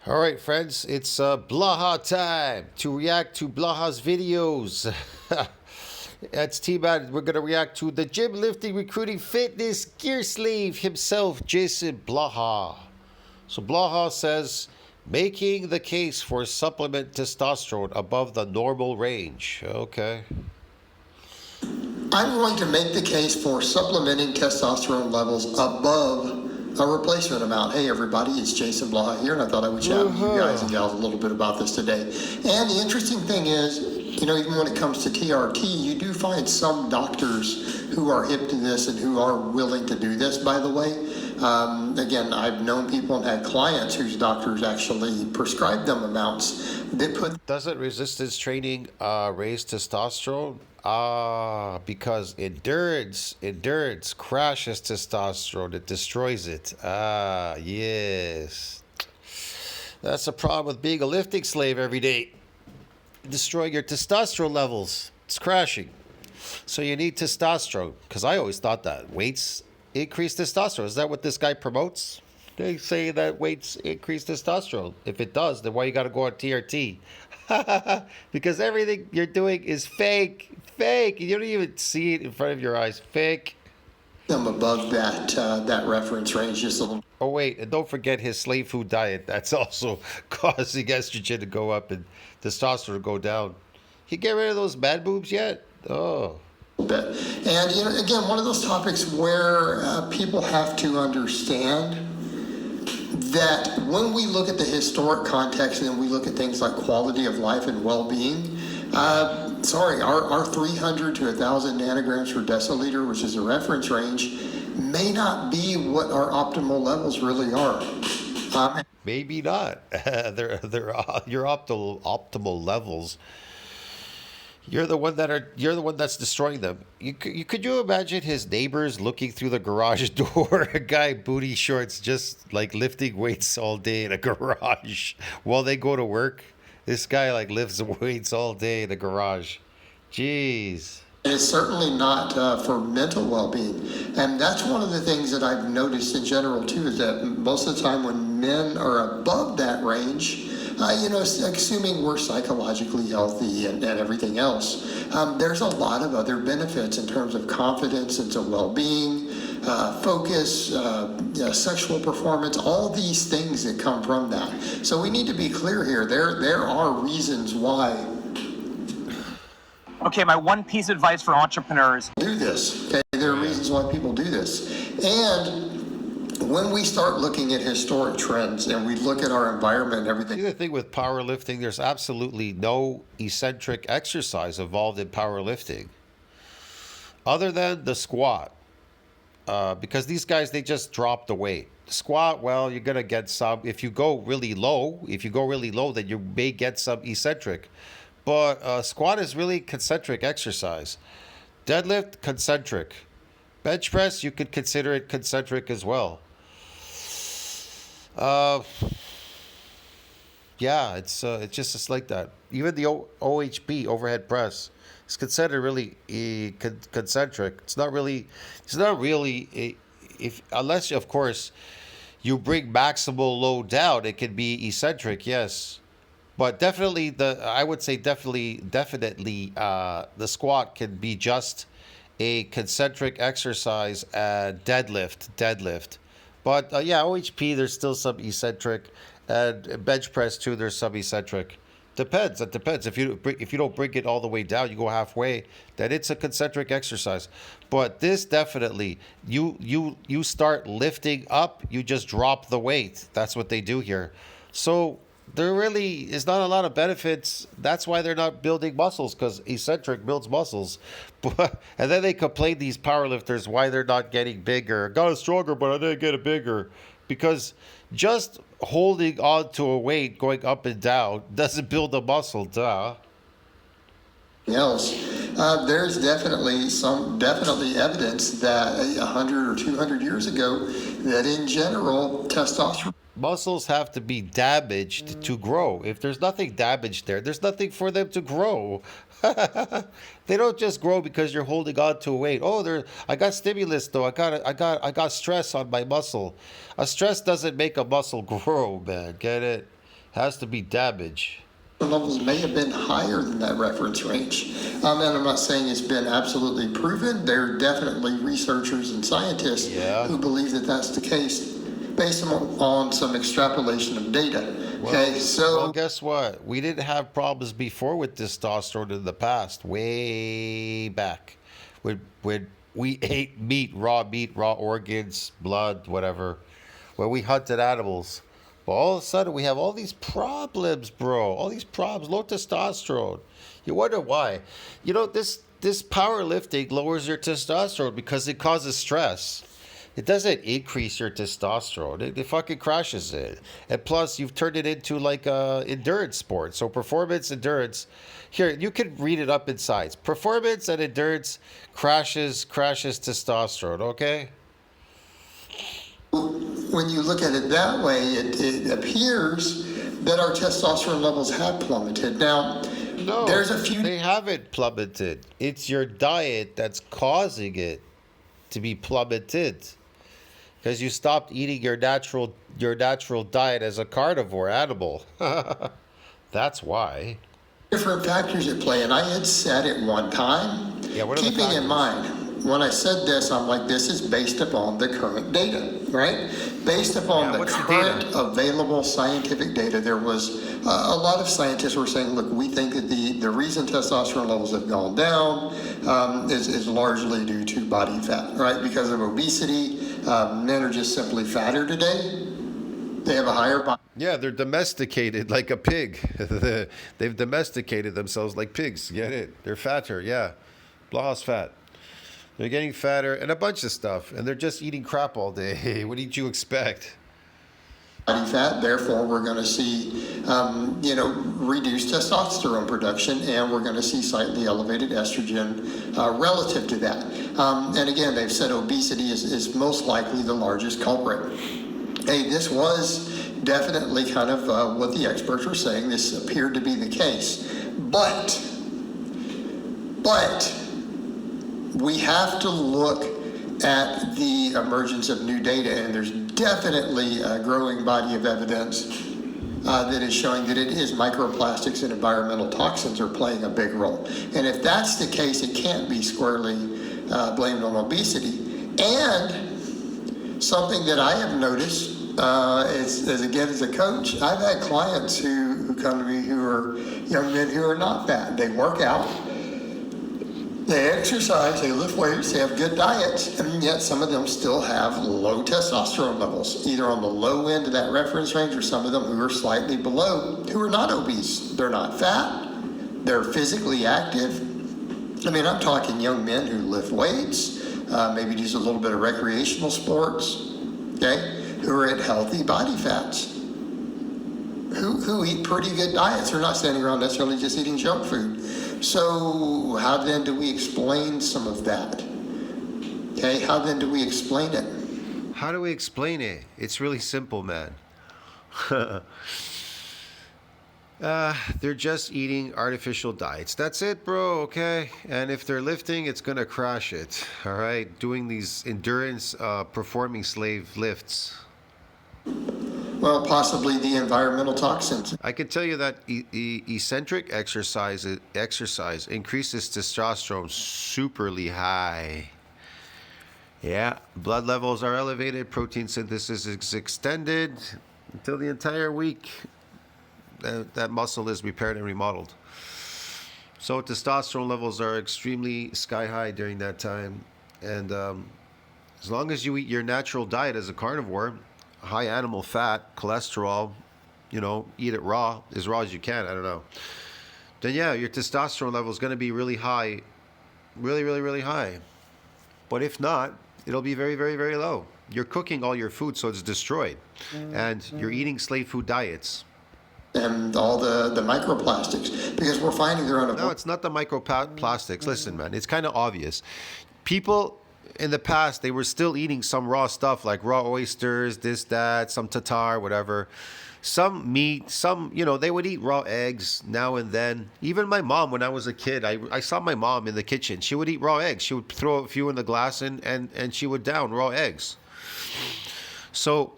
All right, friends, it's Blaha time to react to Blaha's videos. That's T-Man. We're going to react to the gym lifting, recruiting, fitness gear slave himself, Jason Blaha. So Blaha says, making the case for supplement testosterone above the normal range. Okay. I'm going to make the case for supplementing testosterone levels above a replacement amount. Hey everybody, it's Jason Blaha here, and I thought I would chat with you guys and gals a little bit about this today. And the interesting thing is, even when it comes to TRT, you do find some doctors who are hip to this and who are willing to do this, by the way. Again, I've known people and had clients whose doctors actually prescribe them amounts that put... Doesn't resistance training raise testosterone? Because endurance crashes testosterone. It destroys it. Yes. That's a problem with being a lifting slave every day. Destroying your testosterone levels. It's crashing. So you need testosterone. Because I always thought that weights increase testosterone. Is that what this guy promotes? They say that weights increase testosterone. If it does, then why you got to go on TRT? Because everything you're doing is fake. Fake. You don't even see it in front of your eyes. Fake. I'm above that reference range just a little. Oh, wait. And don't forget his slave food diet. That's also causing estrogen to go up and testosterone to go down. You get rid of those man boobs yet? Oh. Bit. And, again, one of those topics where people have to understand that when we look at the historic context and we look at things like quality of life and well-being, our 300 to 1,000 nanograms per deciliter, which is a reference range, may not be what our optimal levels really are. Maybe not. They're your optimal levels. You're the one that's destroying them. Could you imagine his neighbors looking through the garage door? A guy booty shorts just like lifting weights all day in a garage while they go to work. This guy like lifts weights all day in the garage. Jeez. It's certainly not for mental well-being. And that's one of the things that I've noticed in general too, is that most of the time when men are above that range, assuming we're psychologically healthy and everything else, there's a lot of other benefits in terms of confidence and so well-being, focus, sexual performance, all these things that come from that. So we need to be clear here. There are reasons why. Okay, my one piece of advice for entrepreneurs. Do this. Okay, there are reasons why people do this. And when we start looking at historic trends and we look at our environment and everything. See, the thing with powerlifting, there's absolutely no eccentric exercise involved in powerlifting other than the squat. Because these guys, they just drop the weight. Squat, well, you're going to get some. If you go really low, then you may get some eccentric. But squat is really concentric exercise. Deadlift, concentric. Bench press, you could consider it concentric as well. Yeah, it's just like that. Even the OHP, overhead press, is considered really concentric. It's not really unless of course you bring maximal load down, it can be eccentric, yes. But definitely I would say definitely the squat can be just a concentric exercise and deadlift. But yeah, OHP, there's still some eccentric, and bench press too, there's some eccentric. Depends. It depends. If you don't bring it all the way down, you go halfway, then it's a concentric exercise. But this definitely, you start lifting up, you just drop the weight. That's what they do here. So there really is not a lot of benefits. That's why they're not building muscles, because eccentric builds muscles. And then they complain, these powerlifters, why they're not getting bigger. Got it stronger, but I didn't get it bigger. Because just holding on to a weight going up and down doesn't build a muscle, duh. Else, there's definitely evidence that 100 or 200 years ago that in general testosterone. Muscles have to be damaged to grow. If there's nothing damaged there, there's nothing for them to grow. They don't just grow because you're holding on to a weight. Oh, I got stimulus though. I got stress on my muscle. A stress doesn't make a muscle grow, man. Get it? Has to be damage. levels may have been higher than that reference range. And I'm not saying it's been absolutely proven. There are definitely researchers and scientists Yeah. who believe that that's the case based on some extrapolation of data. Okay, Well, so guess what? We didn't have problems before with testosterone in the past, way back. When we ate meat, raw organs, blood, whatever. When we hunted animals. But all of a sudden, we have all these problems, bro. All these problems, low testosterone. You wonder why. You know, this powerlifting lowers your testosterone because it causes stress. It doesn't increase your testosterone. It fucking crashes it. And plus, you've turned it into like a endurance sport. So performance, endurance. Here, you can read it up in science. Performance and endurance crashes testosterone. Okay. when you look at it that way, it appears that our testosterone levels have plummeted. Now, No, there's a few. they haven't plummeted. It's your diet that's causing it to be plummeted. Because you stopped eating your natural diet as a carnivore animal. That's why. Different factors at play, and I had said it one time, Yeah, what are the keeping in factors? mind, when I said this, I'm like, this is based upon the current data, right? Based upon Yeah, the what's the current data? available scientific data, there was a lot of scientists were saying, look, we think that the reason testosterone levels have gone down is largely due to body fat, right? Because of obesity, men are just simply fatter today. They have a higher body. Yeah, they're domesticated like a pig. They've domesticated themselves like pigs. Get it? They're fatter. Yeah. Blah's fat. They're getting fatter and a bunch of stuff. And they're just eating crap all day. What did you expect? Body fat. Therefore, we're going to see, reduced testosterone production, and we're going to see slightly elevated estrogen relative to that. And again, they've said obesity is most likely the largest culprit. Hey, this was definitely kind of what the experts were saying. This appeared to be the case, but we have to look at the emergence of new data, and there's definitely a growing body of evidence that is showing that it is microplastics and environmental toxins are playing a big role. And if that's the case, it can't be squarely blamed on obesity. And something that I have noticed as a coach, I've had clients who come to me who are young men who are not fat. They work out, they exercise, they lift weights, they have good diets, and yet some of them still have low testosterone levels, either on the low end of that reference range or some of them who are slightly below, who are not obese. They're not fat, they're physically active. I mean, I'm talking young men who lift weights, maybe do a little bit of recreational sports, okay, who are at healthy body fats, who eat pretty good diets. They're not standing around necessarily just eating junk food. So how then do we explain some of that? Okay, how then do we explain it? How do we explain it? It's really simple, man. They're just eating artificial diets. That's it, bro, okay? And if they're lifting, it's going to crash it, all right? Doing these endurance performing slave lifts. Well, possibly the environmental toxins. I can tell you that eccentric exercise increases testosterone superly high. Yeah, blood levels are elevated, protein synthesis is extended until the entire week that muscle is repaired and remodeled. So testosterone levels are extremely sky high during that time. And as long as you eat your natural diet as a carnivore, high animal fat, cholesterol, eat it raw, as raw as you can, I don't know. Then yeah, your testosterone level is going to be really high, really, really, really high. But if not, it'll be very, very, very low. You're cooking all your food, so it's destroyed. And you're eating slave food diets. And all the microplastics, because we're finding they're on a... No, it's not the microplastics. Listen, man, it's kind of obvious. People in the past, they were still eating some raw stuff like raw oysters, this, that, some tartar, whatever. Some meat, they would eat raw eggs now and then. Even my mom, when I was a kid, I saw my mom in the kitchen. She would eat raw eggs. She would throw a few in the glass and she would down raw eggs. So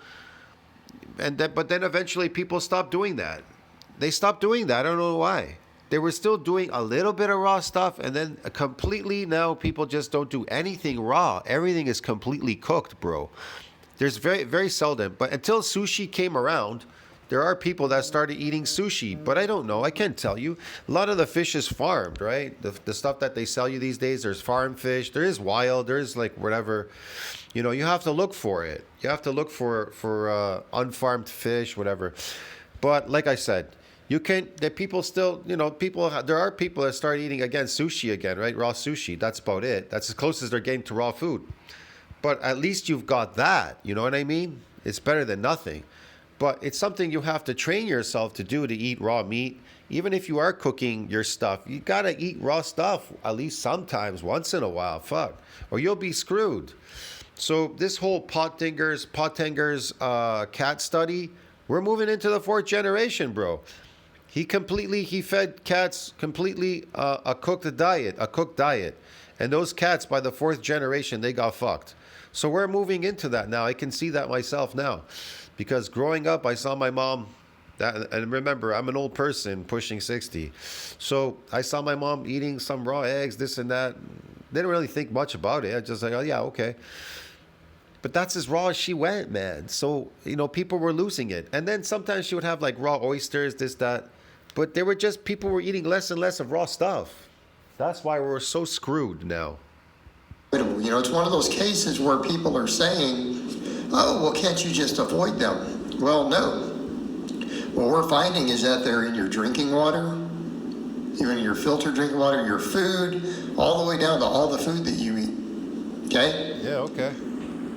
But then eventually people stopped doing that. They stopped doing that. I don't know why. They were still doing a little bit of raw stuff, and then completely now people just don't do anything raw. Everything is completely cooked, bro. There's very, very seldom. But until sushi came around, there are people that started eating sushi. But I don't know. I can't tell you. A lot of the fish is farmed, right? The stuff that they sell you these days, there's farm fish. There is wild. There is like whatever. You know, you have to look for it. You have to look for unfarmed fish, whatever. But like I said, you can't. The people still, you know, there are people that start eating again sushi again, right? Raw sushi. That's about it. That's as close as they're getting to raw food. But at least you've got that. You know what I mean? It's better than nothing. But it's something you have to train yourself to do, to eat raw meat. Even if you are cooking your stuff, you gotta eat raw stuff at least sometimes, once in a while. Fuck, or you'll be screwed. So this whole Pottinger's cat study, we're moving into the fourth generation, bro. He fed cats completely a cooked diet, and those cats by the fourth generation they got fucked. So we're moving into that now. I can see that myself now, because growing up I saw my mom. And remember, I'm an old person pushing 60, so I saw my mom eating some raw eggs, this and that. Didn't really think much about it. I just like, oh yeah, okay. But that's as raw as she went, man. So, you know, people were losing it. And then sometimes she would have like raw oysters, this, that. But people were eating less and less of raw stuff. That's why we're so screwed now. You know, it's one of those cases where people are saying, oh, well, can't you just avoid them? Well, no. What we're finding is that they're in your drinking water, even your filtered drinking water, your food, all the way down to all the food that you eat. Okay? Yeah, okay.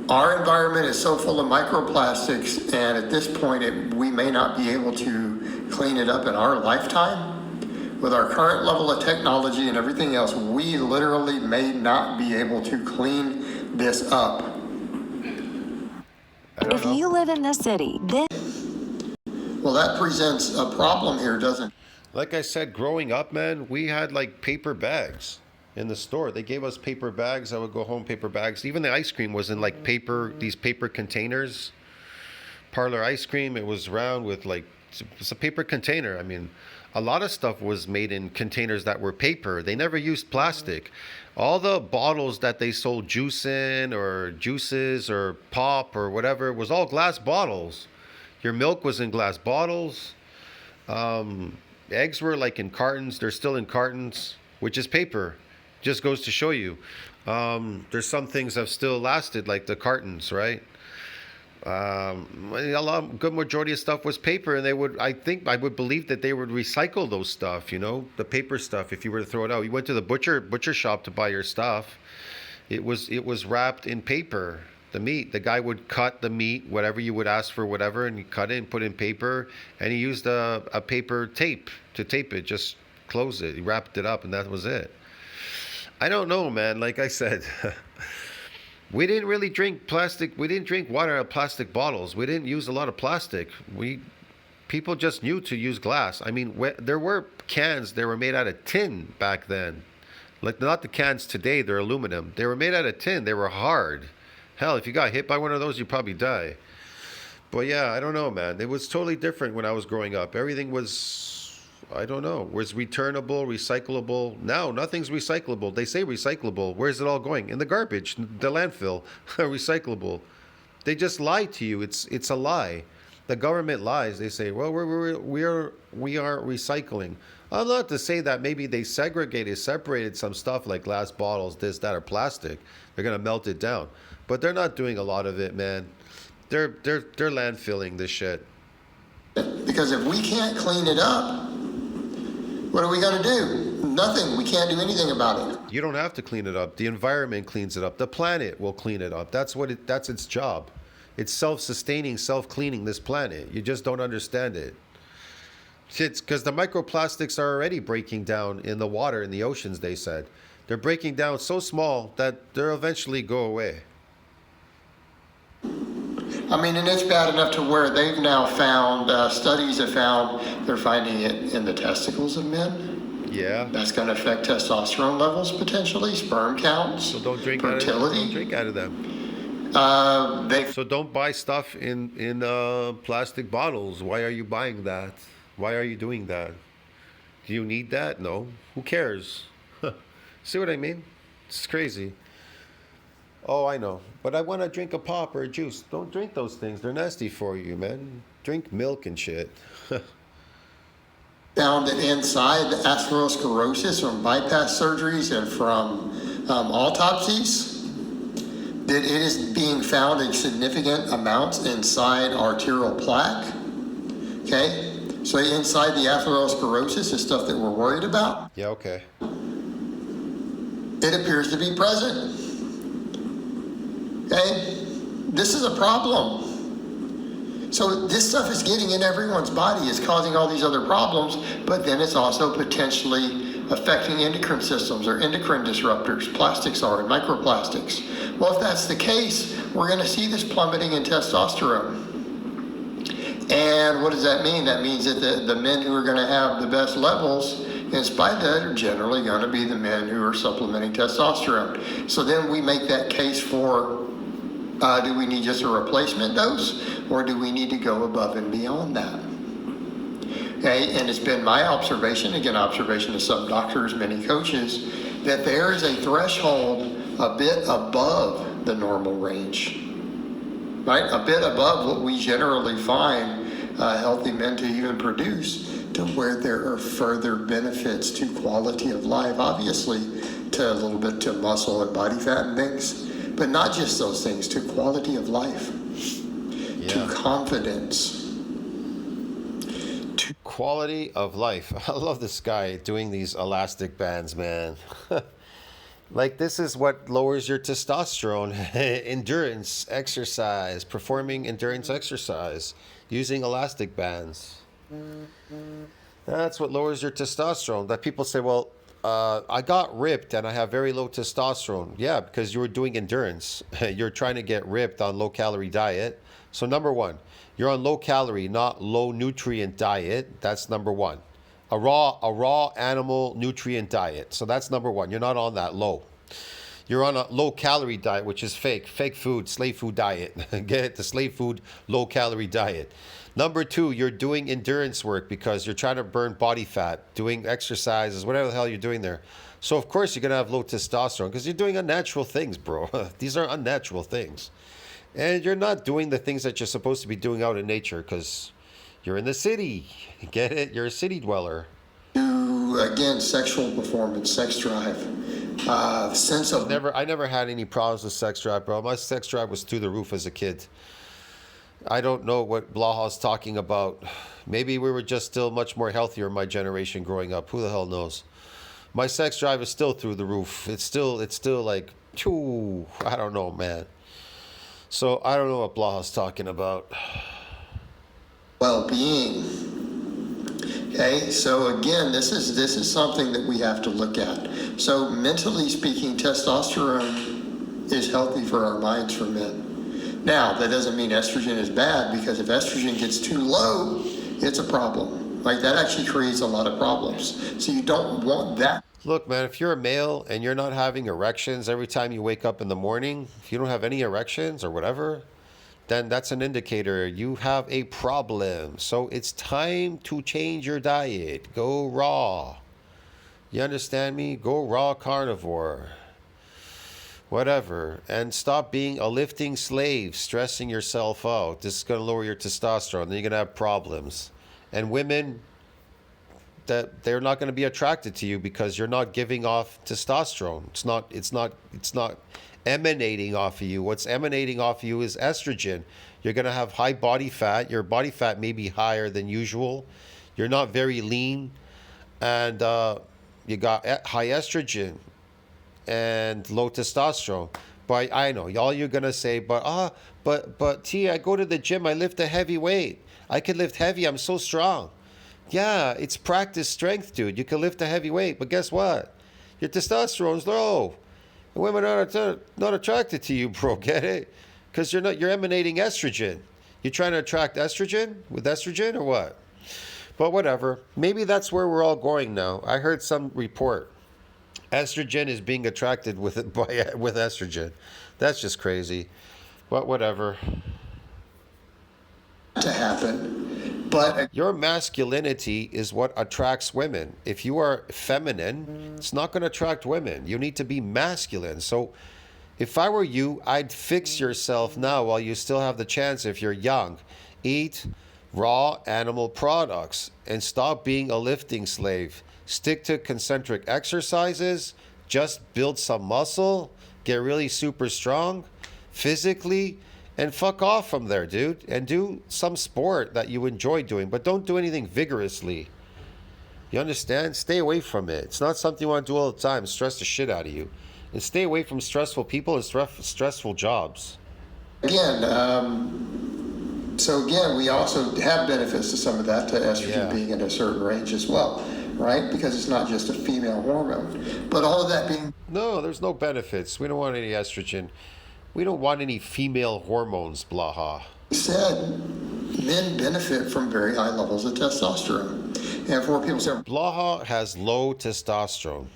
Our environment is so full of microplastics, and at this point, we may not be able to clean it up in our lifetime. With our current level of technology and everything else, we literally may not be able to clean this up. If you live in the city, then... Well, that presents a problem here, doesn't it? Like I said, growing up, man, we had like paper bags in the store. They gave us paper bags. I would go home, paper bags. Even the ice cream was in like these paper containers. Parlor ice cream, it was round with like, it's a paper container. I mean, a lot of stuff was made in containers that were paper. They never used plastic. All the bottles that they sold juice in, or juices or pop or whatever, was all glass bottles. Your milk was in glass bottles. Eggs were like in cartons. They're still in cartons, which is paper. Just goes to show you. There's some things that have still lasted, like the cartons, right? Good majority of stuff was paper, and I would believe that they would recycle those stuff, you know, the paper stuff. If you were to throw it out, you went to the butcher shop to buy your stuff. It was wrapped in paper. The meat, the guy would cut the meat, whatever you would ask for, whatever, and you cut it and put it in paper, and he used a paper tape to tape it, just close it. He wrapped it up, and that was it. I don't know, man. Like I said, we didn't really drink plastic. We didn't drink water out of plastic bottles. We didn't use a lot of plastic. People just knew to use glass. I mean, there were cans. They were made out of tin back then. Like, not the cans today. They're aluminum. They were made out of tin. They were hard. Hell, if you got hit by one of those, you'd probably die. But yeah, I don't know, man. It was totally different when I was growing up. Everything was, I don't know, was returnable, recyclable. Now, nothing's recyclable. They say recyclable. Where's it all going? In the garbage, the landfill, recyclable. They just lie to you. It's a lie. The government lies. They say, well, we are recycling. I'm not to say that maybe they separated some stuff like glass bottles, this, that, or plastic. They're gonna melt it down. But they're not doing a lot of it, man. They're landfilling this shit. Because if we can't clean it up, what are we going to do? Nothing. We can't do anything about it. You don't have to clean it up. The environment cleans it up. The planet will clean it up. That's its job. It's self-sustaining, self-cleaning this planet. You just don't understand it. It's because the microplastics are already breaking down in the water, in the oceans, they said. They're breaking down so small that they'll eventually go away. I mean, and it's bad enough to where they've now found, studies have found, they're finding it in the testicles of men. Yeah. That's going to affect testosterone levels potentially, sperm counts, So don't drink fertility. Don't drink out of them. They So don't buy stuff in plastic bottles. Why are you buying that? Why are you doing that? Do you need that? No. Who cares? See what I mean? It's crazy. Oh, I know. But I want to drink a pop or a juice. Don't drink those things. They're nasty for you, man. Drink milk and shit. found that inside the atherosclerosis from bypass surgeries and from autopsies, that it is being found in significant amounts inside arterial plaque. Okay? So inside the atherosclerosis is stuff that we're worried about. Yeah, okay. It appears to be present. Okay? This is a problem. So this stuff is getting in everyone's body, it's causing all these other problems, but then it's also potentially affecting endocrine systems or endocrine disruptors. Plastics are, and microplastics. Well, if that's the case, we're going to see this plummeting in testosterone. And what does that mean? That means that the men who are going to have the best levels, in spite of that, are generally going to be the men who are supplementing testosterone. So then we make that case for, do we need just a replacement dose, or do we need to go above and beyond that? Okay, and it's been my observation, again, observation of some doctors, many coaches, that there is a threshold a bit above the normal range, right? A bit above what we generally find healthy men to even produce, to where there are further benefits to quality of life, obviously to a little bit to muscle and body fat and things, but not just those things, to quality of life, to confidence. Quality of life. I love this guy doing these elastic bands, man. Like, this is what lowers your testosterone. Endurance exercise, performing endurance exercise using elastic bands. That's what lowers your testosterone. That people say, well, I got ripped and I have very low testosterone. Yeah, because you were doing endurance. You're trying to get ripped on low calorie diet. So number one, you're on low calorie, not low nutrient diet. That's number one. A raw animal nutrient diet. So that's number one. You're not on that low. You're on a low calorie diet, which is fake food, slave food diet. Get it? The slave food, low calorie diet. Number two, you're doing endurance work because you're trying to burn body fat, doing exercises, whatever the hell you're doing there. So of course you're going to have low testosterone because you're doing unnatural things, bro. These are unnatural things. And you're not doing the things that you're supposed to be doing out in nature because you're in the city. Get it? You're a city dweller. Again, sexual performance, sex drive, sense of... I never had any problems with sex drive, bro. My sex drive was through the roof as a kid. I don't know what Blaha's talking about. Maybe we were just still much more healthier in my generation growing up. Who the hell knows? My sex drive is still through the roof. It's still like, phew, I don't know, man. So I don't know what Blaha's talking about. Well-being. Okay, so again, this is something that we have to look at. So mentally speaking, testosterone is healthy for our minds for men. Now, that doesn't mean estrogen is bad, because if estrogen gets too low, it's a problem. Like, that actually creates a lot of problems. So you don't want that. Look, man, if you're a male and you're not having erections every time you wake up in the morning, if you don't have any erections or whatever, then that's an indicator you have a problem. So it's time to change your diet. Go raw. You understand me? Go raw carnivore. Whatever. And stop being a lifting slave, stressing yourself out. This is going to lower your testosterone. Then you're going to have problems. And women, that they're not going to be attracted to you because you're not giving off testosterone. It's not emanating off of you. What's emanating off of you is estrogen. You're going to have high body fat. Your body fat may be higher than usual. You're not very lean, and you got high estrogen and low testosterone. But I know all you're going to say, but T, I go to the gym, I lift a heavy weight. I can lift heavy, I'm so strong. Yeah, it's practice strength, dude. You can lift a heavy weight, but guess what? Your testosterone's low. And women are not attracted to you, bro. Get it? Because you're emanating estrogen. You're trying to attract estrogen with estrogen or what? But whatever. Maybe that's where we're all going now. I heard some report. Estrogen is being attracted with estrogen. That's just crazy. But whatever. to happen. But Your masculinity is what attracts women. If you are feminine, it's not going to attract women. You need to be masculine. So if I were you, I'd fix yourself now while you still have the chance if you're young. Eat raw animal products and stop being a lifting slave. Stick to concentric exercises. Just build some muscle. Get really super strong physically and fuck off from there, dude. And do some sport that you enjoy doing, but don't do anything vigorously. You understand? Stay away from it. It's not something you want to do all the time. Stress the shit out of you. And stay away from stressful people and stressful jobs. again, so again, we also have benefits to some of that, to estrogen Yeah. being in a certain range as well, right? Because it's not just a female hormone. But all of that being No, there's no benefits. We don't want any estrogen. We don't want any female hormones, blaha. said, men benefit from very high levels of testosterone. And for people say, Blaha has low testosterone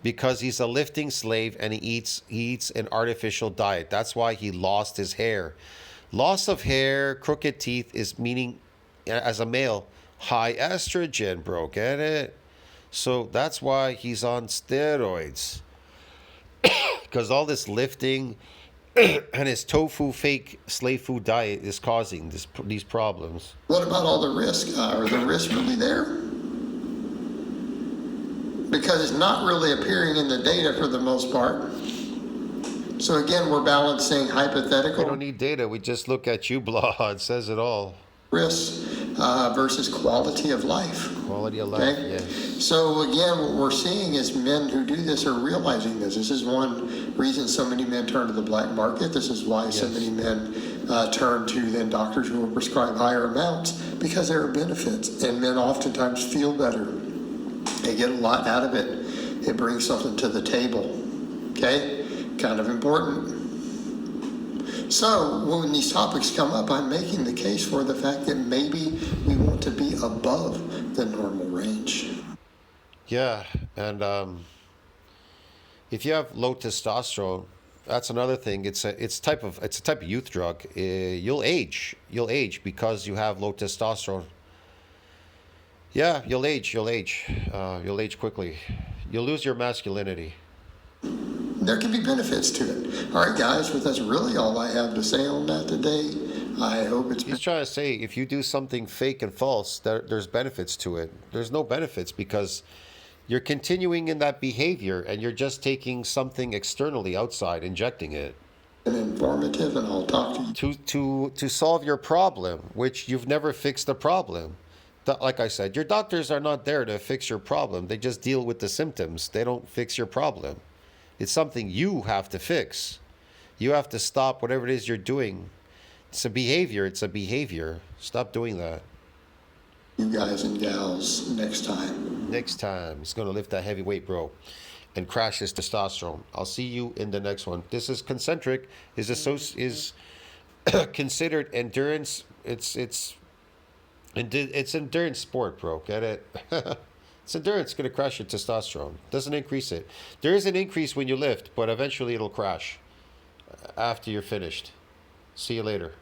because he's a lifting slave and he eats an artificial diet. That's why he lost his hair. Loss of hair, crooked teeth is meaning, as a male, high estrogen, bro. Get it? So that's why he's on steroids. Because all this lifting and his tofu fake slave food diet is causing these problems. what about all the risk? Are the risks really there? Because it's not really appearing in the data for the most part. So again, we're balancing We hypothetical don't need data. We just look at you, blah. It says it all. risks versus quality of life. Quality of life, Okay? yeah. So again, what we're seeing is men who do this are realizing this. This is one reason so many men turn to the black market. This is why so Yes. many men turn to then doctors who will prescribe higher amounts, because there are benefits, and men oftentimes feel better. They get a lot out of it. It brings something to the table. Okay? Kind of important. So when these topics come up, I'm making the case for the fact that maybe we want to be above the normal range. Yeah, and if you have low testosterone, that's another thing. It's a type of youth drug. You'll age because you have low testosterone. Yeah, you'll age quickly. You'll lose your masculinity. There can be benefits to it. All right, guys, but that's really all I have to say on that today. I hope it's He's trying to say if you do something fake and false, there's benefits to it. There's no benefits because you're continuing in that behavior and you're just taking something externally outside, injecting it been informative, and I'll talk to you. to solve your problem, which you've never fixed the problem. Like I said, your doctors are not there to fix your problem. They just deal with the symptoms. They don't fix your problem. It's something you have to fix. You have to stop whatever it is you're doing. It's a behavior. It's a behavior. Stop doing that. You guys and gals next time. Next time, he's going to lift that heavy weight, bro, and crash his testosterone. I'll see you in the next one. This is concentric. Is considered endurance. It's endurance sport, bro. Get it? It's endurance. It's going to crash your testosterone. Doesn't increase it. There is an increase when you lift, but eventually it'll crash after you're finished. See you later.